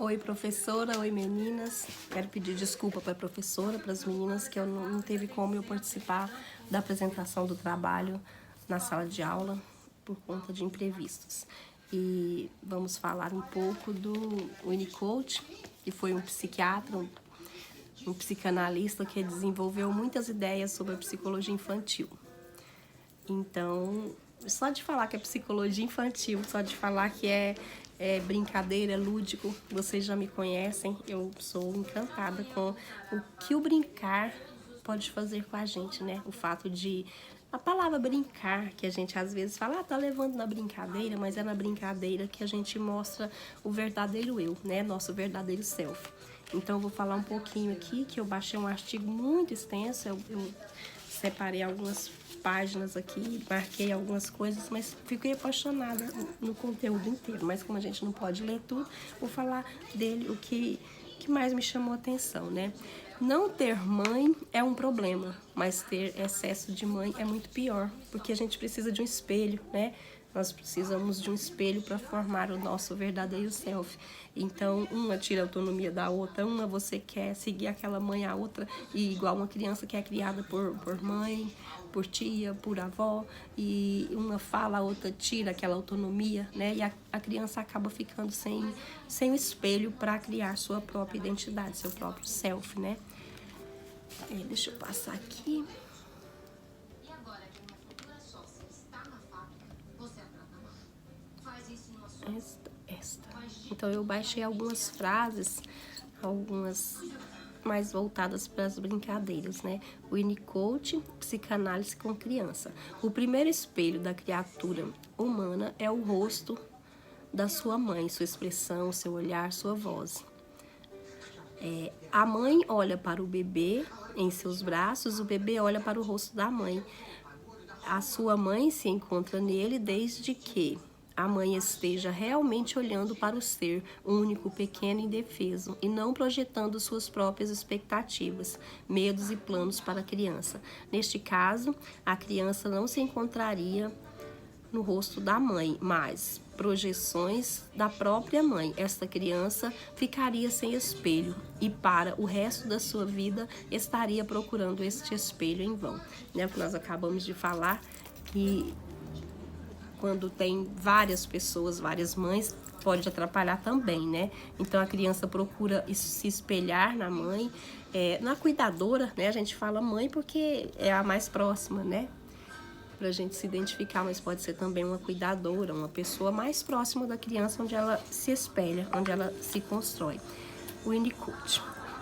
Oi, professora. Oi, meninas. Quero pedir desculpa para a professora, para as meninas, que eu não teve como eu participar da apresentação do trabalho na sala de aula por conta de imprevistos. E vamos falar um pouco do Winnicott, que foi um psiquiatra, um psicanalista que desenvolveu muitas ideias sobre a psicologia infantil. Então, só de falar que é psicologia infantil, só de falar que é brincadeira, é lúdico, vocês já me conhecem, eu sou encantada com o que o brincar pode fazer com a gente, né? O fato de... A palavra brincar, que a gente às vezes fala, tá levando na brincadeira, mas é na brincadeira que a gente mostra o verdadeiro eu, né? Nosso verdadeiro self. Então, eu vou falar um pouquinho aqui, que eu baixei um artigo muito extenso, eu separei algumas páginas aqui, marquei algumas coisas, mas fiquei apaixonada no conteúdo inteiro. Mas como a gente não pode ler tudo, vou falar dele o que mais me chamou a atenção, né? Não ter mãe é um problema, mas ter excesso de mãe é muito pior, porque a gente precisa de um espelho, né? Nós precisamos de um espelho para formar o nosso verdadeiro self. Então, uma tira a autonomia da outra, uma você quer seguir aquela mãe, a outra, e igual uma criança que é criada por mãe, por tia, por avó, e uma fala, a outra tira aquela autonomia, né? E a criança acaba ficando sem o espelho para criar sua própria identidade, seu próprio self, né? Deixa eu passar aqui. Esta. Então, eu baixei algumas frases, algumas mais voltadas para as brincadeiras, né? Winnicott, psicanálise com criança. O primeiro espelho da criatura humana é o rosto da sua mãe, sua expressão, seu olhar, sua voz. A mãe olha para o bebê em seus braços, o bebê olha para o rosto da mãe. A sua mãe se encontra nele desde que a mãe esteja realmente olhando para o ser único, pequeno e indefeso, e não projetando suas próprias expectativas, medos e planos para a criança. Neste caso, a criança não se encontraria no rosto da mãe, mas projeções da própria mãe. Esta criança ficaria sem espelho e para o resto da sua vida estaria procurando este espelho em vão. Né? O que nós acabamos de falar, que quando tem várias pessoas, várias mães, pode atrapalhar também, né? Então a criança procura se espelhar na mãe, na cuidadora, né? A gente fala mãe porque é a mais próxima, né? Pra gente se identificar, mas pode ser também uma cuidadora, uma pessoa mais próxima da criança, onde ela se espelha, onde ela se constrói. Winnicott.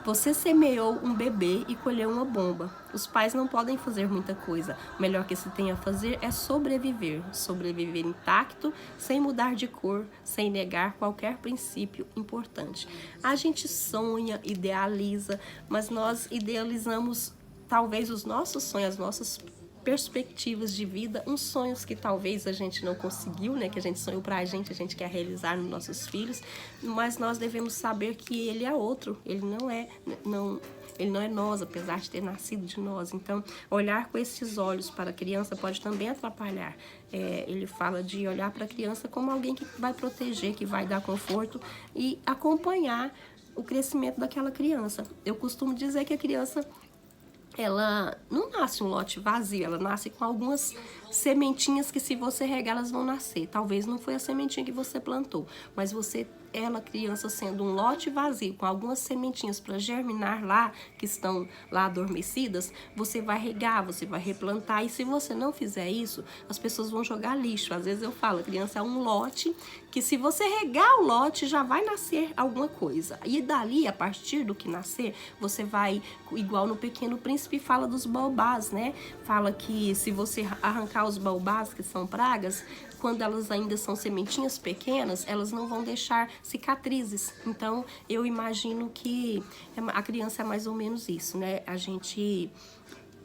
Você semeou um bebê e colheu uma bomba. Os pais não podem fazer muita coisa. O melhor que se tem a fazer é sobreviver. Sobreviver intacto, sem mudar de cor, sem negar qualquer princípio importante. A gente sonha, idealiza, mas nós idealizamos talvez os nossos sonhos, as nossas perspectivas de vida, uns sonhos que talvez a gente não conseguiu, né, que a gente sonhou pra gente, a gente quer realizar nos nossos filhos, mas nós devemos saber que ele é outro, ele não é nós, apesar de ter nascido de nós. Então, olhar com esses olhos para a criança pode também atrapalhar. Ele fala de olhar para a criança como alguém que vai proteger, que vai dar conforto e acompanhar o crescimento daquela criança. Eu costumo dizer que a criança, ela não nasce um lote vazio, ela nasce com algumas sementinhas que, se você regar, elas vão nascer. Talvez não foi a sementinha que você plantou, mas ela, criança, sendo um lote vazio, com algumas sementinhas para germinar lá, que estão lá adormecidas, você vai regar, você vai replantar, e se você não fizer isso, as pessoas vão jogar lixo. Às vezes eu falo, a criança é um lote, que se você regar o lote, já vai nascer alguma coisa. E dali, a partir do que nascer, você vai, igual no Pequeno Príncipe, fala dos baobás, né? Fala que se você arrancar os baobás, que são pragas, quando elas ainda são sementinhas pequenas, elas não vão deixar cicatrizes. Então, eu imagino que a criança é mais ou menos isso, né? A gente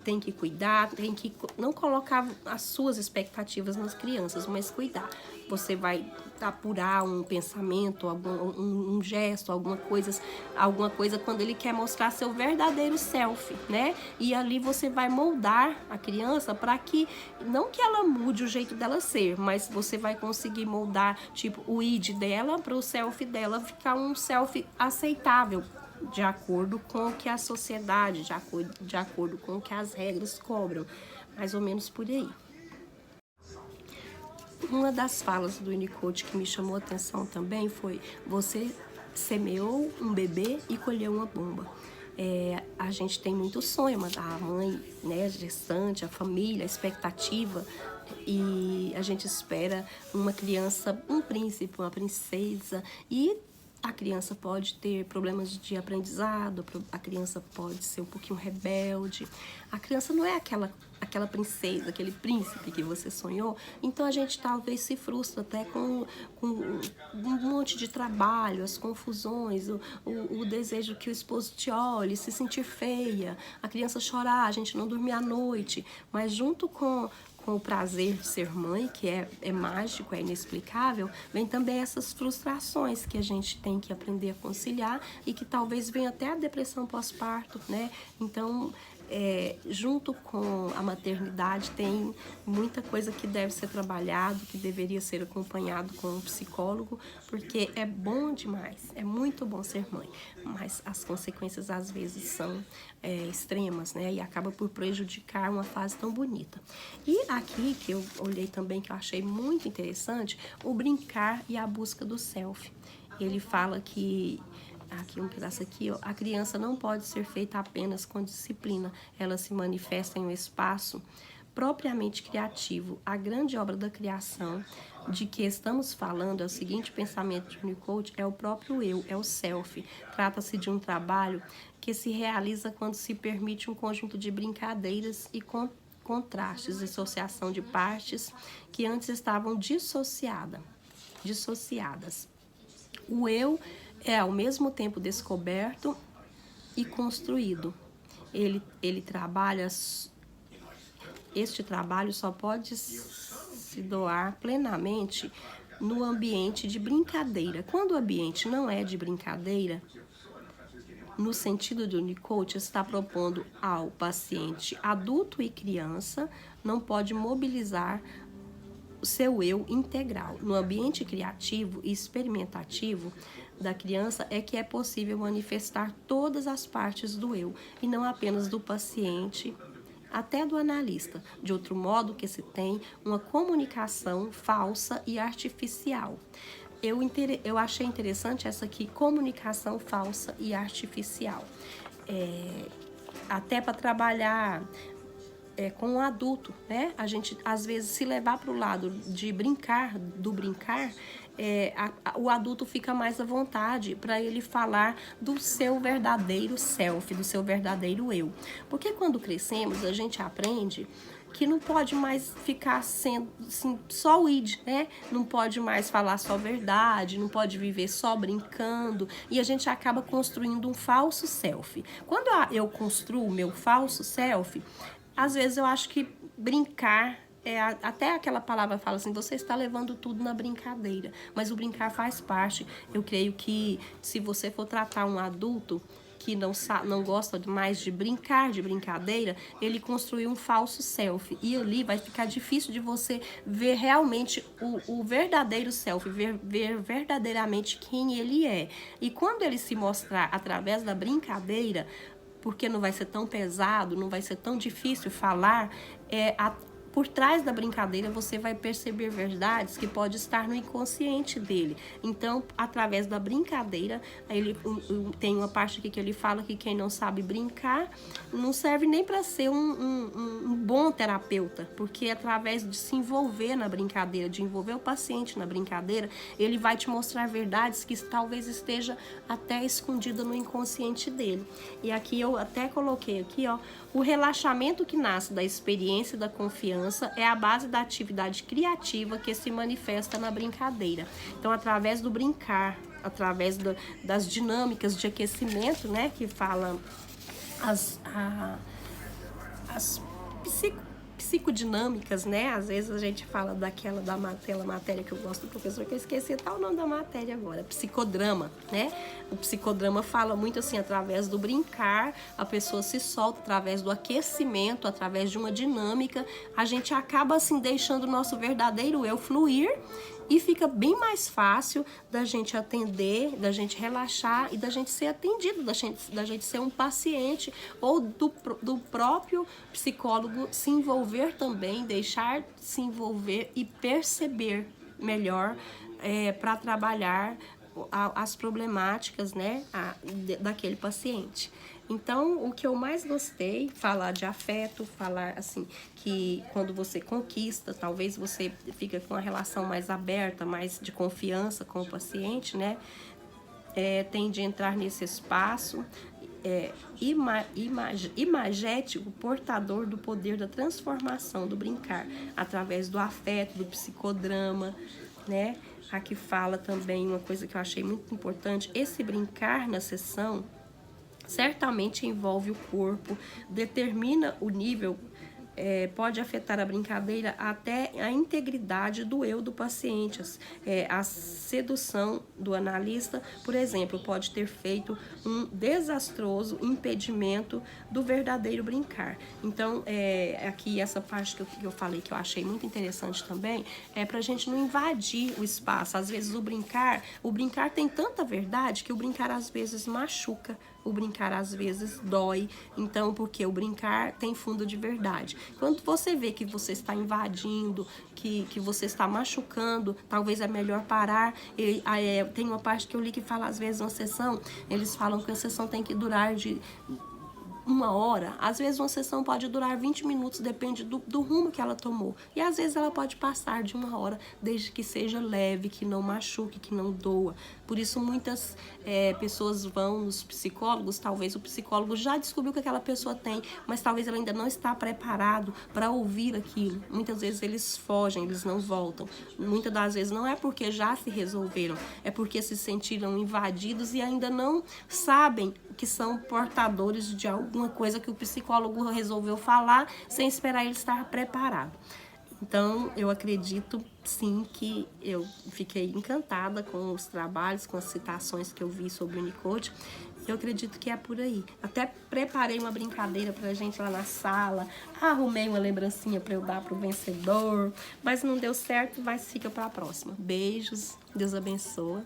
tem que cuidar, tem que não colocar as suas expectativas nas crianças, mas cuidar. Você vai apurar um pensamento, um gesto, alguma coisa quando ele quer mostrar seu verdadeiro self, né? E ali você vai moldar a criança para que, não que ela mude o jeito dela ser, mas você vai conseguir moldar, tipo, o id dela para o self dela ficar um self aceitável, de acordo com o que a sociedade, de acordo com o que as regras cobram, mais ou menos por aí. Uma das falas do Winnicott que me chamou a atenção também foi: você semeou um bebê e colheu uma bomba. A gente tem muito sonho, mas a mãe, né, gestante, a família, a expectativa, e a gente espera uma criança, um príncipe, uma princesa, e a criança pode ter problemas de aprendizado, a criança pode ser um pouquinho rebelde, a criança não é aquela princesa, aquele príncipe que você sonhou. Então a gente talvez se frustra até com um monte de trabalho, as confusões, o desejo que o esposo te olhe, se sentir feia, a criança chorar, a gente não dormir à noite, mas junto com o prazer de ser mãe, que é mágico, é inexplicável, vem também essas frustrações que a gente tem que aprender a conciliar e que talvez venha até a depressão pós-parto, né? Então, junto com a maternidade tem muita coisa que deve ser trabalhado, que deveria ser acompanhado com um psicólogo, porque é bom demais, é muito bom ser mãe, mas as consequências às vezes são extremas, né? E acaba por prejudicar uma fase tão bonita. E aqui, que eu olhei também, que eu achei muito interessante, o brincar e a busca do self. Ele fala que aqui um pedaço aqui, ó, a criança não pode ser feita apenas com disciplina, ela se manifesta em um espaço propriamente criativo. A grande obra da criação de que estamos falando é o seguinte pensamento de Winnicott: é o próprio eu, é o self. Trata-se de um trabalho que se realiza quando se permite um conjunto de brincadeiras e contrastes, dissociação de partes que antes estavam dissociadas. O eu é ao mesmo tempo descoberto e construído. Ele trabalha, este trabalho só pode se doar plenamente no ambiente de brincadeira. Quando o ambiente não é de brincadeira, no sentido do Winnicott, está propondo ao paciente adulto e criança, não pode mobilizar o seu eu integral. No ambiente criativo e experimentativo da criança é que é possível manifestar todas as partes do eu, e não apenas do paciente, até do analista. De outro modo que se tem uma comunicação falsa e artificial. Eu achei interessante essa aqui, comunicação falsa e artificial. Até para trabalhar com um adulto, né? A gente, às vezes, se levar para o lado de brincar, o adulto fica mais à vontade para ele falar do seu verdadeiro self, do seu verdadeiro eu. Porque quando crescemos, a gente aprende que não pode mais ficar sendo assim, só o id, né? Não pode mais falar só verdade, não pode viver só brincando, e a gente acaba construindo um falso self. Quando eu construo o meu falso self, às vezes eu acho que brincar, até aquela palavra fala assim: você está levando tudo na brincadeira, mas o brincar faz parte. Eu creio que se você for tratar um adulto que não gosta mais de brincar, de brincadeira, ele construiu um falso self, e ali vai ficar difícil de você ver realmente o verdadeiro self, ver verdadeiramente quem ele é. E quando ele se mostrar através da brincadeira, porque não vai ser tão pesado, não vai ser tão difícil falar, por trás da brincadeira você vai perceber verdades que pode estar no inconsciente dele. Então, através da brincadeira, ele tem uma parte aqui que ele fala que quem não sabe brincar não serve nem para ser um bom terapeuta, porque através de se envolver na brincadeira, de envolver o paciente na brincadeira, ele vai te mostrar verdades que talvez esteja até escondida no inconsciente dele. E aqui eu até coloquei aqui, ó, o relaxamento que nasce da experiência e da confiança é a base da atividade criativa que se manifesta na brincadeira. Então, através do brincar, através das dinâmicas de aquecimento, né, que fala as psicodinâmicas, né? Às vezes a gente fala daquela matéria que eu gosto do professor, que eu esqueci até o nome da matéria agora, psicodrama, né? O psicodrama fala muito assim, através do brincar, a pessoa se solta através do aquecimento, através de uma dinâmica, a gente acaba assim deixando o nosso verdadeiro eu fluir e fica bem mais fácil da gente atender, da gente relaxar e da gente ser atendido, da gente ser um paciente ou do próprio psicólogo se envolver também, deixar se envolver e perceber melhor para trabalhar as problemáticas, né, daquele paciente. Então, o que eu mais gostei, falar de afeto, falar assim, que quando você conquista, talvez você fica com uma relação mais aberta, mais de confiança com o paciente, né? Tende a entrar nesse espaço, imagético, portador do poder da transformação, do brincar, através do afeto, do psicodrama, né? Aqui fala também uma coisa que eu achei muito importante, esse brincar na sessão certamente envolve o corpo, determina o nível, pode afetar a brincadeira até a integridade do eu do paciente. A sedução do analista, por exemplo, pode ter feito um desastroso impedimento do verdadeiro brincar. Então, aqui essa parte que eu falei que eu achei muito interessante também, é pra gente não invadir o espaço. Às vezes o brincar tem tanta verdade que o brincar às vezes machuca, o brincar às vezes dói, então porque o brincar tem fundo de verdade. Quando você vê que você está invadindo, que você está machucando, talvez é melhor parar. Tem uma parte que eu li que fala, às vezes, uma sessão, eles falam que a sessão tem que durar de 1 hora, às vezes uma sessão pode durar 20 minutos, depende do rumo que ela tomou. E às vezes ela pode passar de 1 hora, desde que seja leve, que não machuque, que não doa. Por isso muitas pessoas vão nos psicólogos, talvez o psicólogo já descobriu o que aquela pessoa tem, mas talvez ela ainda não está preparado para ouvir aquilo. Muitas vezes eles fogem, eles não voltam. Muitas das vezes não é porque já se resolveram, é porque se sentiram invadidos e ainda não sabem que são portadores de alguma coisa que o psicólogo resolveu falar sem esperar ele estar preparado. Então, eu acredito, sim, que eu fiquei encantada com os trabalhos, com as citações que eu vi sobre o Winnicott. Eu acredito que é por aí. Até preparei uma brincadeira pra gente lá na sala, arrumei uma lembrancinha pra eu dar pro vencedor, mas não deu certo, mas fica pra próxima. Beijos, Deus abençoe.